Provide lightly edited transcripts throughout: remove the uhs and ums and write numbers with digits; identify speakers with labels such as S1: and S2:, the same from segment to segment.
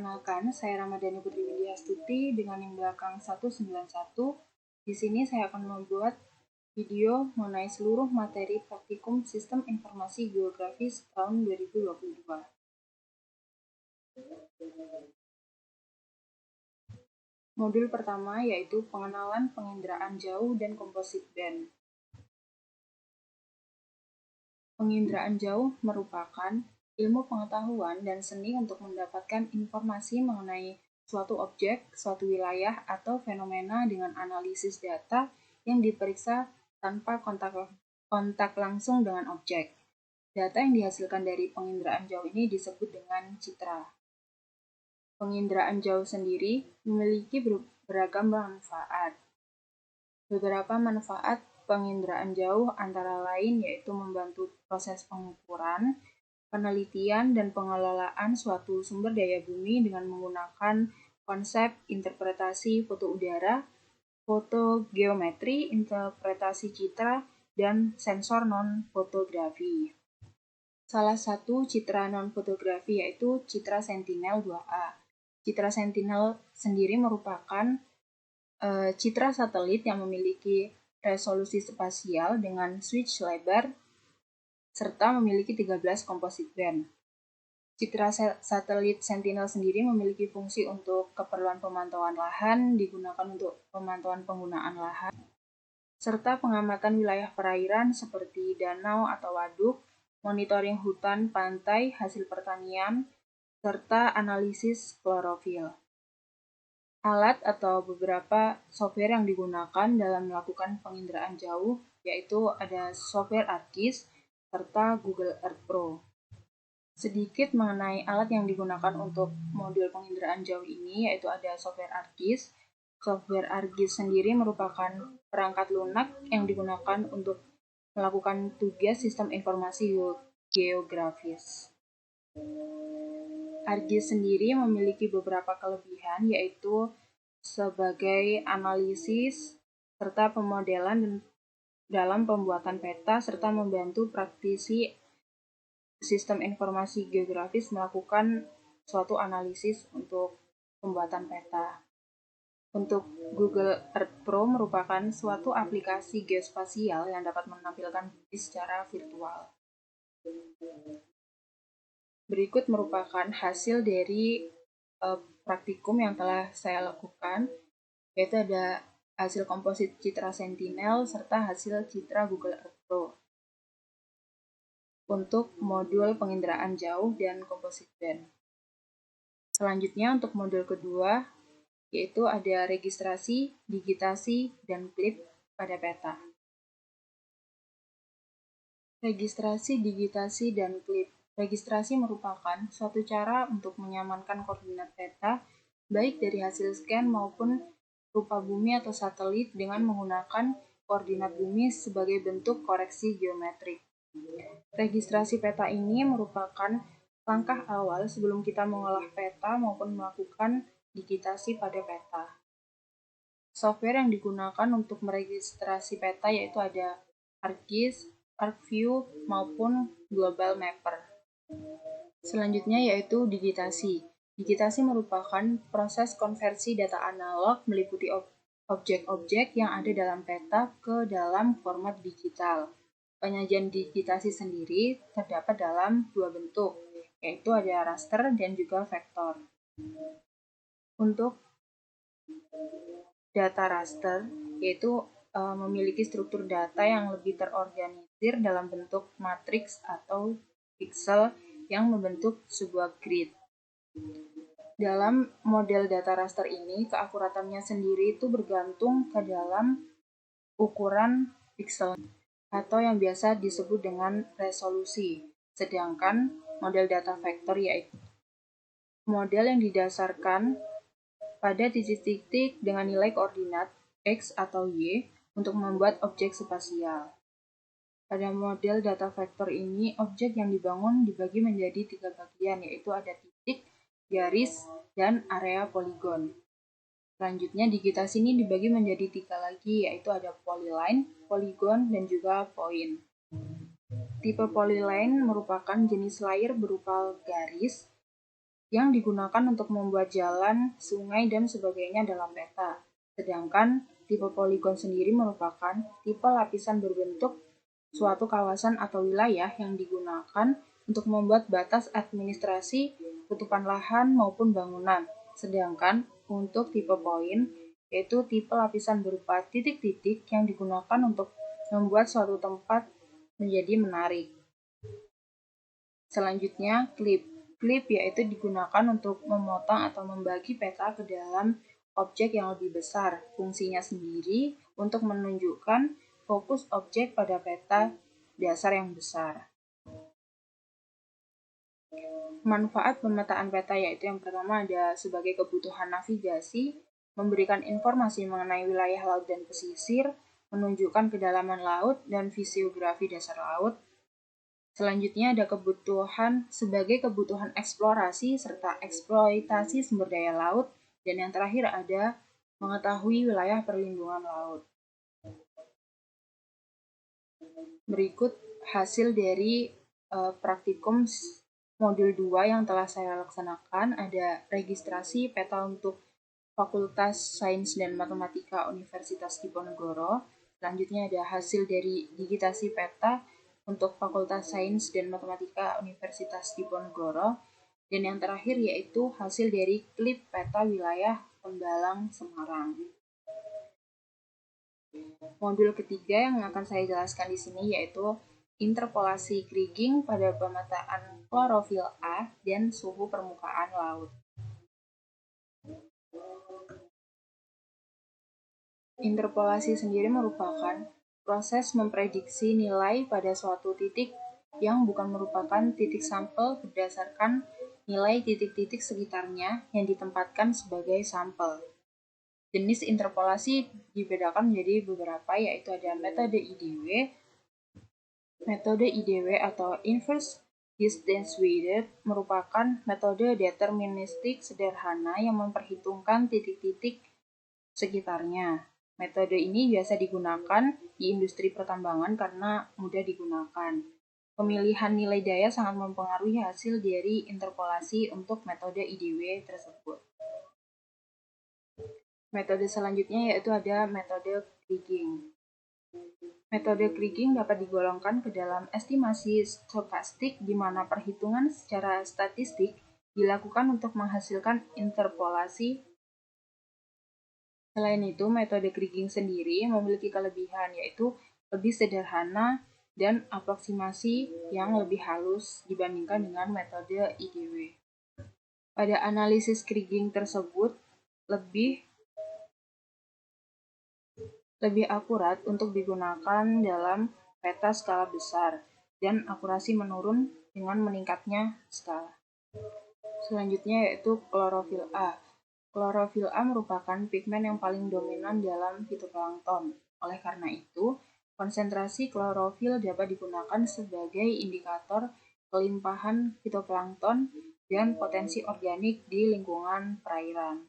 S1: Perkenalkan, saya Ramadhani Putri Widyastuti dengan NIM belakang 191. Di sini saya akan membuat video mengenai seluruh materi praktikum Sistem Informasi Geografis tahun 2022. Modul pertama yaitu pengenalan penginderaan jauh dan komposit band. Penginderaan jauh merupakan ilmu pengetahuan dan seni untuk mendapatkan informasi mengenai suatu objek, suatu wilayah, atau fenomena dengan analisis data yang diperiksa tanpa kontak langsung dengan objek. Data yang dihasilkan dari penginderaan jauh ini disebut dengan citra. Penginderaan jauh sendiri memiliki beragam manfaat. Beberapa manfaat penginderaan jauh antara lain yaitu membantu proses pengukuran, penelitian, dan pengelolaan suatu sumber daya bumi dengan menggunakan konsep interpretasi foto udara, fotogeometri, interpretasi citra, dan sensor non-fotografi. Salah satu citra non-fotografi yaitu citra Sentinel-2A. Citra Sentinel sendiri merupakan citra satelit yang memiliki resolusi spasial dengan switch lebar serta memiliki 13 komposit band. Citra satelit Sentinel sendiri memiliki fungsi untuk keperluan pemantauan lahan, digunakan untuk pemantauan penggunaan lahan, serta pengamatan wilayah perairan seperti danau atau waduk, monitoring hutan, pantai, hasil pertanian, serta analisis klorofil. Alat atau beberapa software yang digunakan dalam melakukan penginderaan jauh yaitu ada software ArcGIS serta Google Earth Pro. Sedikit mengenai alat yang digunakan untuk modul penginderaan jauh ini yaitu ada software ArcGIS. Software ArcGIS sendiri merupakan perangkat lunak yang digunakan untuk melakukan tugas sistem informasi geografis. ArcGIS sendiri memiliki beberapa kelebihan yaitu sebagai analisis serta pemodelan dalam pembuatan peta serta membantu praktisi sistem informasi geografis melakukan suatu analisis untuk pembuatan peta. Untuk Google Earth Pro merupakan suatu aplikasi geospasial yang dapat menampilkan bumi secara virtual. Berikut merupakan hasil dari praktikum yang telah saya lakukan, yaitu ada hasil komposit citra Sentinel serta hasil citra Google Earth Pro untuk modul penginderaan jauh dan komposit band. Selanjutnya untuk modul kedua, yaitu ada registrasi, digitasi, dan klip pada peta. Registrasi, digitasi, dan klip. Registrasi merupakan suatu cara untuk mengamankan koordinat peta, baik dari hasil scan maupun rupa bumi atau satelit dengan menggunakan koordinat bumi sebagai bentuk koreksi geometrik. Registrasi peta ini merupakan langkah awal sebelum kita mengolah peta maupun melakukan digitasi pada peta. Software yang digunakan untuk meregistrasi peta yaitu ada ArcGIS, ArcView, maupun Global Mapper. Selanjutnya yaitu digitasi. Digitasi merupakan proses konversi data analog meliputi objek-objek yang ada dalam peta ke dalam format digital. Penyajian digitasi sendiri terdapat dalam dua bentuk, yaitu ada raster dan juga vektor. Untuk data raster, yaitu memiliki struktur data yang lebih terorganisir dalam bentuk matriks atau pixel yang membentuk sebuah grid. Dalam model data raster ini, keakuratannya sendiri itu bergantung ke dalam ukuran pixel atau yang biasa disebut dengan resolusi. Sedangkan model data vektor yaitu model yang didasarkan pada titik-titik dengan nilai koordinat X atau Y untuk membuat objek spasial. Pada model data vektor ini, objek yang dibangun dibagi menjadi 3 bagian, yaitu ada titik, garis, dan area poligon. Selanjutnya, digitasi ini dibagi menjadi 3 lagi, yaitu ada polyline, poligon, dan juga point. Tipe polyline merupakan jenis layer berupa garis yang digunakan untuk membuat jalan, sungai, dan sebagainya dalam peta. Sedangkan tipe poligon sendiri merupakan tipe lapisan berbentuk suatu kawasan atau wilayah yang digunakan untuk membuat batas administrasi, tutupan lahan maupun bangunan. Sedangkan untuk tipe poin, yaitu tipe lapisan berupa titik-titik yang digunakan untuk membuat suatu tempat menjadi menarik. Selanjutnya, klip. Klip yaitu digunakan untuk memotong atau membagi peta ke dalam objek yang lebih besar. Fungsinya sendiri untuk menunjukkan fokus objek pada peta dasar yang besar. Manfaat pemetaan peta yaitu yang pertama ada sebagai kebutuhan navigasi, memberikan informasi mengenai wilayah laut dan pesisir, menunjukkan kedalaman laut dan fisiografi dasar laut. Selanjutnya ada kebutuhan sebagai kebutuhan eksplorasi serta eksploitasi sumber daya laut, dan yang terakhir ada mengetahui wilayah perlindungan laut. Berikut hasil dari praktikum modul 2 yang telah saya laksanakan. Ada registrasi peta untuk Fakultas Sains dan Matematika Universitas Diponegoro. Selanjutnya ada hasil dari digitasi peta untuk Fakultas Sains dan Matematika Universitas Diponegoro. Dan yang terakhir yaitu hasil dari klip peta wilayah Tembalang, Semarang. Modul ketiga yang akan saya jelaskan di sini yaitu interpolasi kriging pada pemetaan klorofil A dan suhu permukaan laut. Interpolasi sendiri merupakan proses memprediksi nilai pada suatu titik yang bukan merupakan titik sampel berdasarkan nilai titik-titik sekitarnya yang ditempatkan sebagai sampel. Jenis interpolasi dibedakan menjadi beberapa, yaitu ada metode IDW. Metode IDW atau Inverse Distance Weighted merupakan metode deterministik sederhana yang memperhitungkan titik-titik sekitarnya. Metode ini biasa digunakan di industri pertambangan karena mudah digunakan. Pemilihan nilai daya sangat mempengaruhi hasil dari interpolasi untuk metode IDW tersebut. Metode selanjutnya yaitu ada metode kriging. Metode kriging dapat digolongkan ke dalam estimasi stokastik di mana perhitungan secara statistik dilakukan untuk menghasilkan interpolasi. Selain itu, metode kriging sendiri memiliki kelebihan yaitu lebih sederhana dan aproksimasi yang lebih halus dibandingkan dengan metode IDW. Pada analisis kriging tersebut lebih akurat untuk digunakan dalam peta skala besar dan akurasi menurun dengan meningkatnya skala. Selanjutnya yaitu klorofil A. Klorofil A merupakan pigmen yang paling dominan dalam fitoplankton. Oleh karena itu, konsentrasi klorofil dapat digunakan sebagai indikator kelimpahan fitoplankton dan potensi organik di lingkungan perairan.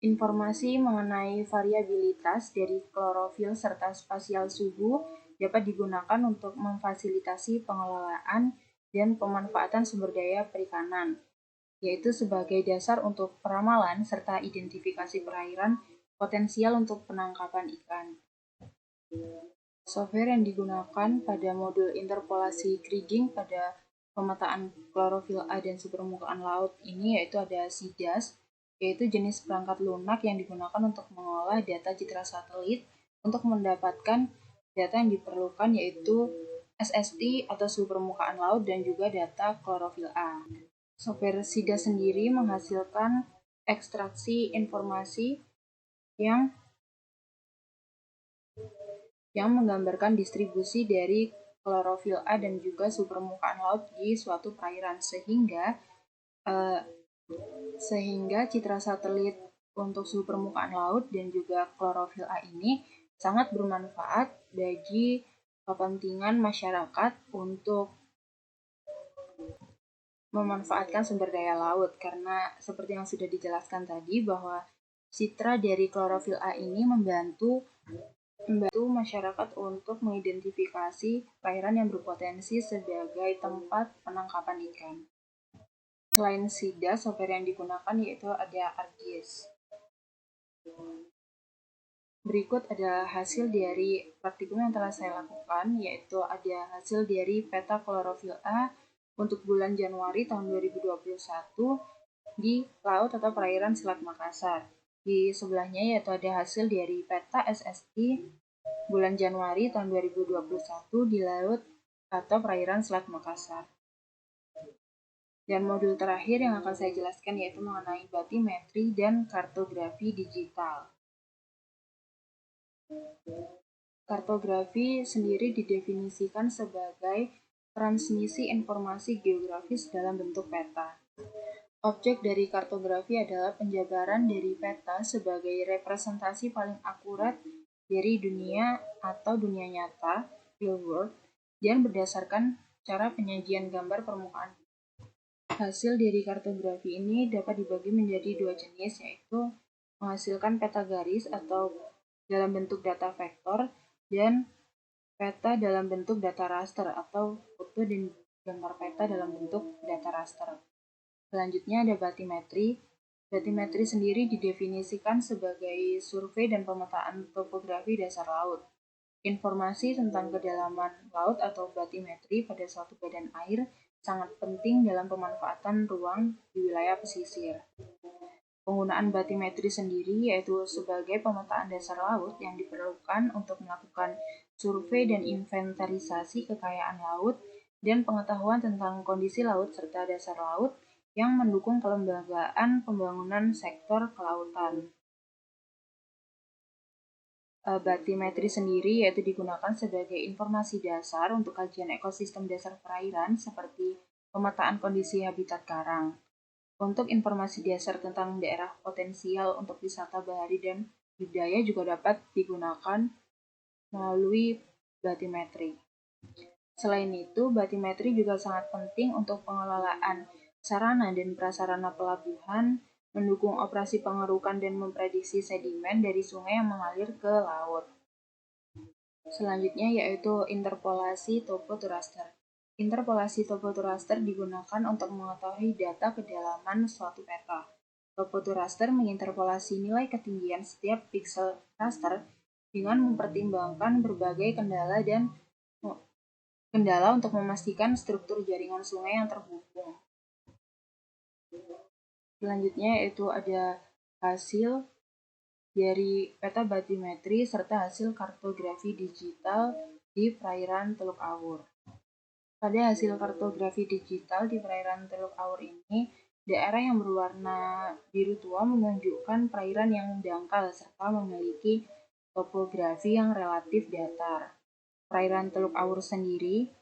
S1: Informasi mengenai variabilitas dari klorofil serta spasial suhu dapat digunakan untuk memfasilitasi pengelolaan dan pemanfaatan sumber daya perikanan, yaitu sebagai dasar untuk peramalan serta identifikasi perairan potensial untuk penangkapan ikan. Software yang digunakan pada modul interpolasi kriging pada pemetaan klorofil A dan suhu permukaan laut ini yaitu ada SIDAS, yaitu jenis perangkat lunak yang digunakan untuk mengolah data citra satelit untuk mendapatkan data yang diperlukan yaitu SST atau suhu permukaan laut dan juga data klorofil A. Software SIDAS sendiri menghasilkan ekstraksi informasi yang menggambarkan distribusi dari klorofil A dan juga suhu permukaan laut di suatu perairan sehingga citra satelit untuk suhu permukaan laut dan juga klorofil A ini sangat bermanfaat bagi kepentingan masyarakat untuk memanfaatkan sumber daya laut, karena seperti yang sudah dijelaskan tadi bahwa citra dari klorofil A ini membantu masyarakat untuk mengidentifikasi perairan yang berpotensi sebagai tempat penangkapan ikan. Selain SIDA, software yang digunakan yaitu ada ArcGIS. Berikut ada hasil dari praktikum yang telah saya lakukan, yaitu ada hasil dari peta klorofil A untuk bulan Januari tahun 2021 di laut atau perairan Selat Makassar. Di sebelahnya yaitu ada hasil dari peta SSI bulan Januari tahun 2021 di laut atau perairan Selat Makassar. Dan modul terakhir yang akan saya jelaskan yaitu mengenai batimetri dan kartografi digital. Kartografi sendiri didefinisikan sebagai transmisi informasi geografis dalam bentuk peta. Objek dari kartografi adalah penjabaran dari peta sebagai representasi paling akurat dari dunia atau dunia nyata, real world, dan berdasarkan cara penyajian gambar permukaan. Hasil dari kartografi ini dapat dibagi menjadi dua jenis, yaitu menghasilkan peta garis atau dalam bentuk data vektor dan peta dalam bentuk data raster atau foto dan gambar peta dalam bentuk data raster. Selanjutnya ada batimetri. Batimetri sendiri didefinisikan sebagai survei dan pemetaan topografi dasar laut. Informasi tentang kedalaman laut atau batimetri pada suatu badan air sangat penting dalam pemanfaatan ruang di wilayah pesisir. Penggunaan batimetri sendiri yaitu sebagai pemetaan dasar laut yang diperlukan untuk melakukan survei dan inventarisasi kekayaan laut dan pengetahuan tentang kondisi laut serta dasar laut yang mendukung pelembagaan pembangunan sektor kelautan. Batimetri sendiri yaitu digunakan sebagai informasi dasar untuk kajian ekosistem dasar perairan seperti pemetaan kondisi habitat karang. Untuk informasi dasar tentang daerah potensial untuk wisata bahari dan budaya juga dapat digunakan melalui batimetri. Selain itu, batimetri juga sangat penting untuk pengelolaan sarana dan prasarana pelabuhan, mendukung operasi pengerukan dan memprediksi sedimen dari sungai yang mengalir ke laut. Selanjutnya yaitu interpolasi topo to raster. Interpolasi topo to raster digunakan untuk mengetahui data kedalaman suatu peta. Topo to raster menginterpolasi nilai ketinggian setiap piksel raster dengan mempertimbangkan berbagai kendala untuk memastikan struktur jaringan sungai yang terhubung. Selanjutnya yaitu ada hasil dari peta batimetri serta hasil kartografi digital di perairan Teluk Awur. Pada hasil kartografi digital di perairan Teluk Awur ini, daerah yang berwarna biru tua menunjukkan perairan yang dangkal serta memiliki topografi yang relatif datar. Perairan Teluk Awur sendiri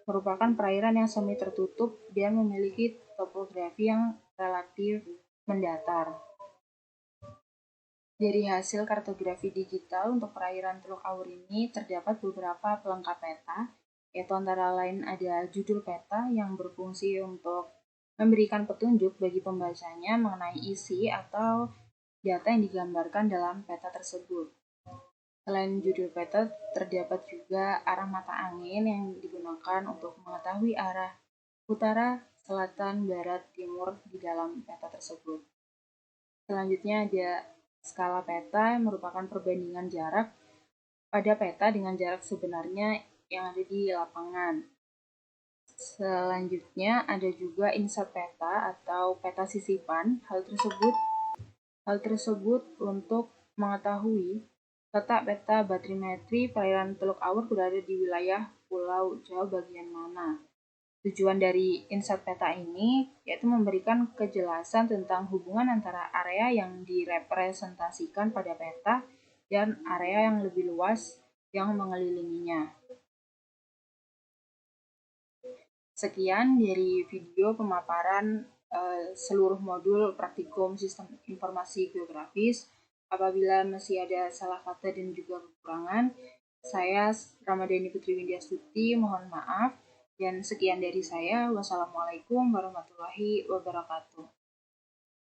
S1: merupakan perairan yang semi tertutup dan memiliki topografi yang relatif mendatar. Dari hasil kartografi digital untuk perairan Teluk Awur ini terdapat beberapa pelengkap peta, yaitu antara lain ada judul peta yang berfungsi untuk memberikan petunjuk bagi pembacanya mengenai isi atau data yang digambarkan dalam peta tersebut. Selain judul peta, terdapat juga arah mata angin yang digunakan untuk mengetahui arah utara, selatan, barat, timur di dalam peta tersebut. Selanjutnya ada skala peta yang merupakan perbandingan jarak pada peta dengan jarak sebenarnya yang ada di lapangan. Selanjutnya ada juga insert peta atau peta sisipan. Hal tersebut untuk mengetahui letak peta batimetri perairan Teluk Awur berada di wilayah Pulau Jawa bagian mana. Tujuan dari insert peta ini yaitu memberikan kejelasan tentang hubungan antara area yang direpresentasikan pada peta dan area yang lebih luas yang mengelilinginya. Sekian dari video pemaparan seluruh modul praktikum sistem informasi geografis. Apabila masih ada salah kata dan juga kekurangan, saya Ramadhani Putri Windiastuti mohon maaf. Dan sekian dari saya. Wassalamualaikum warahmatullahi wabarakatuh.